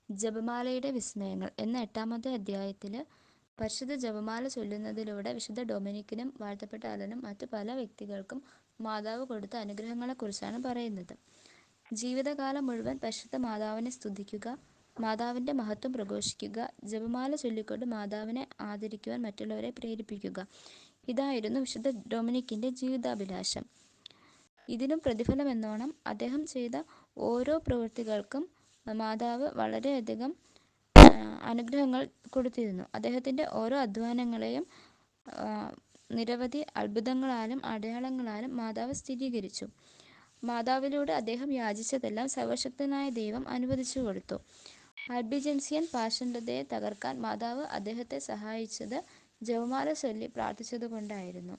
ജപമാലയുടെ വിസ്മയങ്ങൾ എന്ന 8-ാമത്തെ അധ്യായത്തിൽ പരിശുദ്ധ ജപമാല ചൊല്ലുന്നതിലൂടെ വിശുദ്ധ ഡൊമിനിക്കിനും വാഴ്ത്തപ്പെട്ട അലനും മറ്റു പല വ്യക്തികൾക്കും മാതാവ് കൊടുത്ത അനുഗ്രഹങ്ങളെക്കുറിച്ചാണ് പറയുന്നത്. ജീവിതകാലം മുഴുവൻ പരിശുദ്ധ മാതാവിനെ സ്തുതിക്കുക, മാതാവിൻ്റെ മഹത്വം പ്രഘോഷിക്കുക, ജപമാല ചൊല്ലിക്കൊണ്ട് മാതാവിനെ ആദരിക്കുവാൻ മറ്റുള്ളവരെ പ്രേരിപ്പിക്കുക. ഇതായിരുന്നു വിശുദ്ധ ഡൊമിനിക്കിൻ്റെ ജീവിതാഭിലാഷം. ഇതിനും പ്രതിഫലമെന്നോണം അദ്ദേഹം ചെയ്ത ഓരോ പ്രവൃത്തികൾക്കും മാതാവ് വളരെയധികം അനുഗ്രഹങ്ങൾ കൊടുത്തിരുന്നു. അദ്ദേഹത്തിൻ്റെ ഓരോ അധ്വാനങ്ങളെയും നിരവധി അത്ഭുതങ്ങളാലും അടയാളങ്ങളാലും മാതാവ് സ്ഥിരീകരിച്ചു. മാതാവിലൂടെ അദ്ദേഹം യാചിച്ചതെല്ലാം സർവശക്തനായ ദൈവം അനുവദിച്ചു കൊടുത്തു. അൽബിജൻസിയൻ പാഷണ്ഡതയെ തകർക്കാൻ മാതാവ് അദ്ദേഹത്തെ സഹായിച്ചത് ജപമാല ചൊല്ലി പ്രാർത്ഥിച്ചതുകൊണ്ടായിരുന്നു.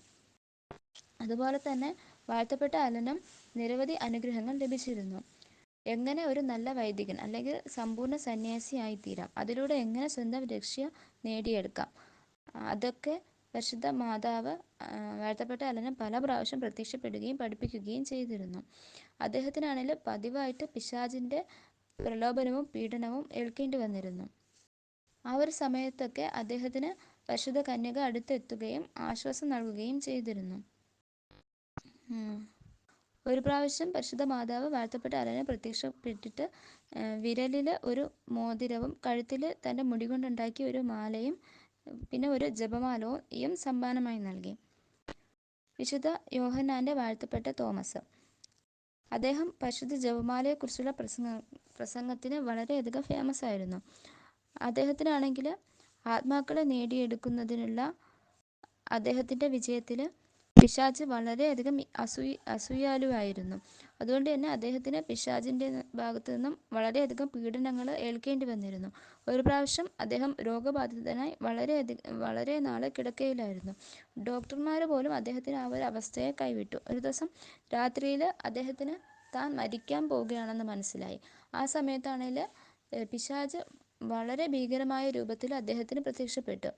അതുപോലെ തന്നെ വാഴ്ത്തപ്പെട്ട അലനും നിരവധി അനുഗ്രഹങ്ങൾ ലഭിച്ചിരുന്നു. എങ്ങനെ ഒരു നല്ല വൈദികൻ അല്ലെങ്കിൽ സമ്പൂർണ്ണ സന്യാസി ആയിത്തീരാം, അതിലൂടെ എങ്ങനെ സ്വന്തം രക്ഷ നേടിയെടുക്കാം, അതൊക്കെ പരിശുദ്ധ മാതാവ് വാഴ്ത്തപ്പെട്ട അലന് പല പ്രാവശ്യം പ്രത്യക്ഷപ്പെടുകയും പഠിപ്പിക്കുകയും ചെയ്തിരുന്നു. അദ്ദേഹത്തിനാണെങ്കിൽ പതിവായിട്ട് പിശാചിൻ്റെ പ്രലോഭനവും പീഡനവും ഏൽക്കേണ്ടി വന്നിരുന്നു. ആ ഒരു സമയത്തൊക്കെ അദ്ദേഹത്തിന് പരിശുദ്ധ കന്യക അടുത്തെത്തുകയും ആശ്വാസം നൽകുകയും ചെയ്തിരുന്നു. ഒരു പ്രാവശ്യം പരിശുദ്ധ മാതാവ് വാഴ്ത്തപ്പെട്ട അലനെ പ്രത്യക്ഷപ്പെട്ടിട്ട് വിരലിൽ ഒരു മോതിരവും കഴുത്തിൽ തൻ്റെ മുടി കൊണ്ടുണ്ടാക്കിയ ഒരു മാലയും പിന്നെ ഒരു ജപമാലയും സമ്മാനമായി നൽകി. വിശുദ്ധ യോഹന്നാൻ്റെ വാഴ്ത്തപ്പെട്ട തോമസ്, അദ്ദേഹം പരിശുദ്ധ ജപമാലയെക്കുറിച്ചുള്ള പ്രസംഗത്തിന് വളരെയധികം ഫേമസ് ആയിരുന്നു. അദ്ദേഹത്തിനാണെങ്കിൽ ആത്മാക്കളെ നേടിയെടുക്കുന്നതിനുള്ള അദ്ദേഹത്തിൻ്റെ വിജയത്തിൽ പിശാച് വളരെയധികം അസൂയാലുവായിരുന്നു. അതുകൊണ്ട് തന്നെ അദ്ദേഹത്തിന് പിശാചിൻ്റെ ഭാഗത്തു നിന്നും വളരെയധികം പീഡനങ്ങൾ ഏൽക്കേണ്ടി വന്നിരുന്നു. ഒരു പ്രാവശ്യം അദ്ദേഹം രോഗബാധിതനായി വളരെ നാൾ കിടക്കയിലായിരുന്നു. ഡോക്ടർമാർ പോലും അദ്ദേഹത്തിന് ആ ഒരു അവസ്ഥയെ കൈവിട്ടു. ഒരു ദിവസം രാത്രിയിൽ അദ്ദേഹത്തിന് താൻ മരിക്കാൻ പോവുകയാണെന്ന് മനസ്സിലായി. ആ സമയത്താണെങ്കിൽ പിശാച് വളരെ ഭീകരമായ രൂപത്തിൽ അദ്ദേഹത്തിന് പ്രത്യക്ഷപ്പെട്ടു.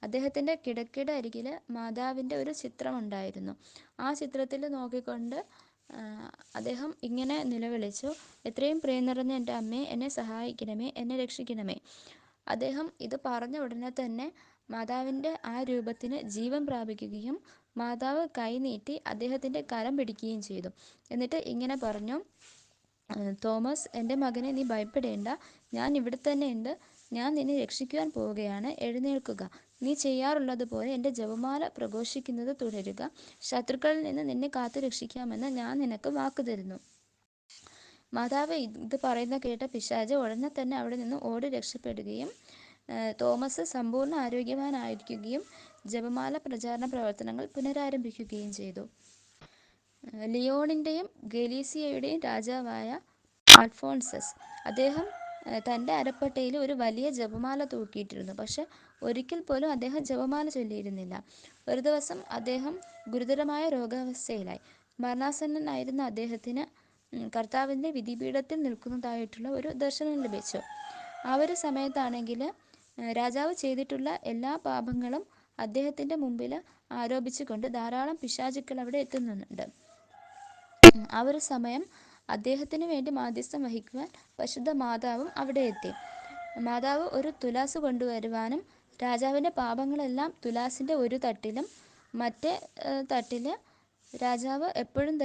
അദ്ദേഹത്തിൻ്റെ കിടക്കയുടെ അരികിൽ മാതാവിൻ്റെ ഒരു ചിത്രമുണ്ടായിരുന്നു. ആ ചിത്രത്തിൽ നോക്കിക്കൊണ്ട് അദ്ദേഹം ഇങ്ങനെ നിലവിളിച്ചു, എത്രയും പ്രിയം നിറഞ്ഞ എൻ്റെ അമ്മേ, എന്നെ സഹായിക്കണമേ, എന്നെ രക്ഷിക്കണമേ. അദ്ദേഹം ഇത് പറഞ്ഞ ഉടനെ തന്നെ മാതാവിൻ്റെ ആ രൂപത്തിന് ജീവൻ പ്രാപിക്കുകയും മാതാവ് കൈനീട്ടി അദ്ദേഹത്തിൻ്റെ കരം പിടിക്കുകയും ചെയ്തു. എന്നിട്ട് ഇങ്ങനെ പറഞ്ഞു, തോമസ്, എൻ്റെ മകനെ, നീ ഭയപ്പെടേണ്ട, ഞാൻ ഇവിടെ തന്നെ ഉണ്ട്, ഞാൻ നിന്നെ രക്ഷിക്കുവാൻ പോവുകയാണ്, എഴുന്നേൽക്കുക, നീ ചെയ്യാറുള്ളതുപോലെ എൻ്റെ ജപമാല പ്രഘോഷിക്കുന്നത് തുടരുക, ശത്രുക്കളിൽ നിന്ന് നിന്നെ കാത്തു രക്ഷിക്കാമെന്ന് ഞാൻ നിനക്ക് വാക്ക് തരുന്നു. മാതാവ് ഇത് പറയുന്ന കേട്ട പിശാച് ഉടനെ തന്നെ അവിടെ നിന്ന് ഓടി രക്ഷപ്പെടുകയും തോമസ് സമ്പൂർണ്ണ ആരോഗ്യവാനായിരിക്കുകയും ജപമാല പ്രചാരണ പ്രവർത്തനങ്ങൾ പുനരാരംഭിക്കുകയും ചെയ്തു. ലിയോണിൻ്റെയും ഗലീസിയയുടെയും രാജാവായ അൽഫോൺസസ്, അദ്ദേഹം തൻ്റെ അരപ്പട്ടയിൽ ഒരു വലിയ ജപമാല തൂക്കിയിട്ടിരുന്നു. പക്ഷെ ഒരിക്കൽ പോലും അദ്ദേഹം ജപമാല ചൊല്ലിയിരുന്നില്ല. ഒരു ദിവസം അദ്ദേഹം ഗുരുതരമായ രോഗാവസ്ഥയിലായി. മരണാസന്നനായിരുന്ന അദ്ദേഹത്തിന് കർത്താവിൻ്റെ വിധിപീഠത്തിൽ നിൽക്കുന്നതായിട്ടുള്ള ഒരു ദർശനം ലഭിച്ചു. ആ ഒരു സമയത്താണെങ്കിൽ രാജാവ് ചെയ്തിട്ടുള്ള എല്ലാ പാപങ്ങളും അദ്ദേഹത്തിൻ്റെ മുമ്പിൽ ആരോപിച്ചുകൊണ്ട് ധാരാളം പിശാചുക്കൾ അവിടെ എത്തുന്നുണ്ട്. ആ ഒരു സമയം അദ്ദേഹത്തിന് വേണ്ടി മാധ്യസ്ഥം വഹിക്കുവാൻ പരിശുദ്ധ മാതാവും അവിടെ എത്തി. മാതാവ് ഒരു തുലാസ് കൊണ്ടുവരുവാനും രാജാവിൻ്റെ പാപങ്ങളെല്ലാം തുലാസിൻ്റെ ഒരു തട്ടിലും മറ്റേ തട്ടിൽ രാജാവ് എപ്പോഴും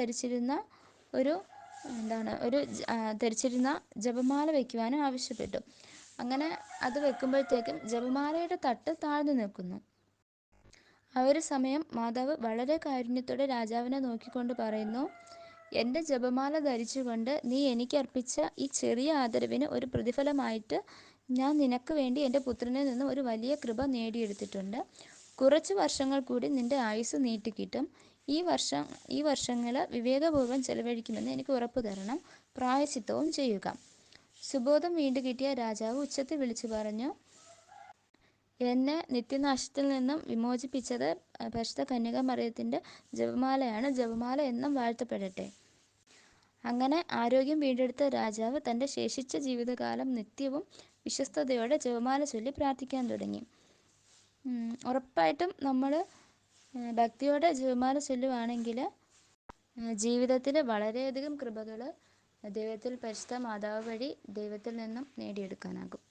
ധരിച്ചിരുന്ന ജപമാല വയ്ക്കുവാനും ആവശ്യപ്പെട്ടു. അങ്ങനെ അത് വെക്കുമ്പോഴത്തേക്കും ജപമാലയുടെ തട്ട് താഴ്ന്നു നിൽക്കുന്നു. ആ ഒരു സമയം മാതാവ് വളരെ കാരുണ്യത്തോടെ രാജാവിനെ നോക്കിക്കൊണ്ട് പറയുന്നു, എൻ്റെ ജപമാല ധരിച്ചുകൊണ്ട് നീ എനിക്ക് അർപ്പിച്ച ഈ ചെറിയ ആദരവിന് ഒരു പ്രതിഫലമായിട്ട് ഞാൻ നിനക്ക് വേണ്ടി എൻ്റെ പുത്രനിൽ നിന്ന് ഒരു വലിയ കൃപ നേടിയെടുത്തിട്ടുണ്ട്. കുറച്ച് വർഷങ്ങൾ കൂടി നിൻ്റെ ആയുസ് നീട്ടിക്കിട്ടും. ഈ വർഷങ്ങൾ വിവേകപൂർവ്വം ചെലവഴിക്കുമെന്ന് എനിക്ക് ഉറപ്പു തരണം. പ്രായശ്ചിത്തവും ചെയ്യുക. സുബോധം വീണ്ടു കിട്ടിയ രാജാവ് ഉച്ചത്തിൽ വിളിച്ചു പറഞ്ഞു, എന്നെ നിത്യനാശത്തിൽ നിന്നും വിമോചിപ്പിച്ചത് പരിശുദ്ധ കന്യകാമറിയത്തിൻ്റെ ജപമാലയാണ്. ജപമാല എന്നും വാഴ്ത്തപ്പെടട്ടെ. അങ്ങനെ ആരോഗ്യം വീണ്ടെടുത്ത രാജാവ് തൻ്റെ ശേഷിച്ച ജീവിതകാലം നിത്യവും വിശ്വസ്തയോടെ ജപമാല ചൊല്ലി പ്രാർത്ഥിക്കാൻ തുടങ്ങി. ഉറപ്പായിട്ടും നമ്മൾ ഭക്തിയോടെ ജപമാല ചൊല്ലുവാണെങ്കിൽ ജീവിതത്തിൽ വളരെയധികം കൃപകൾ ദൈവത്തിൽ പരിശുദ്ധ മാതാവ് വഴി ദൈവത്തിൽ നിന്നും നേടിയെടുക്കാനാകും.